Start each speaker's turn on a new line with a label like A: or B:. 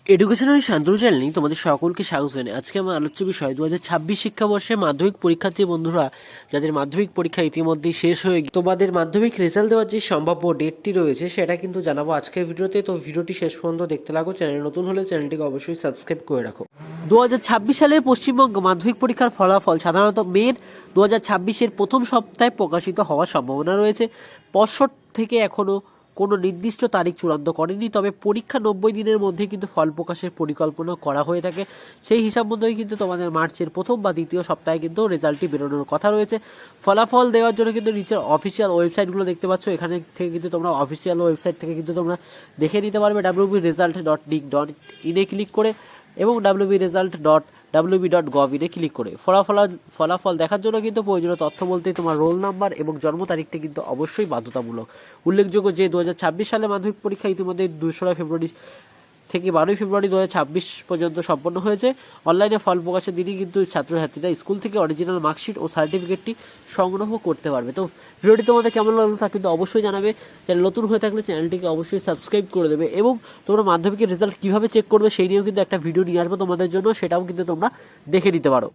A: Educational Shantanu চ্যানেলে তোমাদের সকলকে স্বাগত জানাই। আজকে আমার আলোচ্য বিষয় 2026 শিক্ষাবর্ষে মাধ্যমিক পরীক্ষার্থী বন্ধুরা যাদের মাধ্যমিক পরীক্ষা ইতিমধ্যেই শেষ হয়ে তোমাদের মাধ্যমিক রেজাল্ট দেওয়ার যে সম্ভাব্য ডেটটি রয়েছে সেটা কিন্তু জানাবো আজকের ভিডিওতে। তো ভিডিওটি শেষ পর্যন্ত দেখতে লাগো। চ্যানেল নতুন হলে চ্যানেলটিকে অবশ্যই সাবস্ক্রাইব করে রাখো। 2026 সালের পশ্চিমবঙ্গ মাধ্যমিক পরীক্ষার ফলাফল সাধারণত মের 2026-এর প্রথম সপ্তাহে প্রকাশিত হওয়ার সম্ভাবনা রয়েছে। পর্ষদ থেকে এখনও কোনো নির্দিষ্ট তারিখ চূড়ান্ত করেনি, তবে পরীক্ষা 90 দিনের মধ্যে কিন্তু ফল প্রকাশের পরিকল্পনা করা হয়ে থাকে। সেই হিসাব মতোই কিন্তু তোমাদের মার্চের প্রথম বা দ্বিতীয় সপ্তাহে কিন্তু রেজাল্টটি বেরোনোর কথা রয়েছে। ফলাফল দেওয়ার জন্য কিন্তু নিচের অফিসিয়াল ওয়েবসাইটগুলো দেখতে পাচ্ছ, এখানে থেকে কিন্তু তোমরা অফিসিয়াল ওয়েবসাইট থেকে কিন্তু তোমরা দেখে নিতে পারবে www.result.nic.in ক্লিক করে এবং www.result.wb.gov.in ক্লিক করে। ফলাফল দেখার জন্য কিন্তু প্রয়োজনীয় তথ্য বলতে তোমার রোল নাম্বার এবং জন্ম তারিখটা কিন্তু অবশ্যই বাধ্যতামূলক। উল্লেখযোগ্য যে 2026 সালে মাধ্যমিক পরীক্ষা ইতিমধ্যে 2 ফেব্রুয়ারি থেকে 12 ফেব্রুয়ারি 2026 পর্যন্ত সম্পন্ন হয়েছে। অনলাইনে ফল প্রকাশের দিনই কিন্তু ছাত্রছাত্রীরা স্কুল থেকে অরিজিনাল মার্কশিট ও সার্টিফিকেটটি সংগ্রহ করতে পারবে। তো ভিডিওটি তোমাদের কেমন লাগলো তা কিন্তু অবশ্যই জানাবে। চ্যানেল নতুন হয়ে থাকলে চ্যানেলটিকে অবশ্যই সাবস্ক্রাইব করে দেবে এবং তোমরা মাধ্যমিকের রেজাল্ট কীভাবে চেক করবে সেই নিয়েও কিন্তু একটা ভিডিও নিয়ে আসবো তোমাদের জন্য, সেটাও কিন্তু তোমরা দেখে নিতে পারো।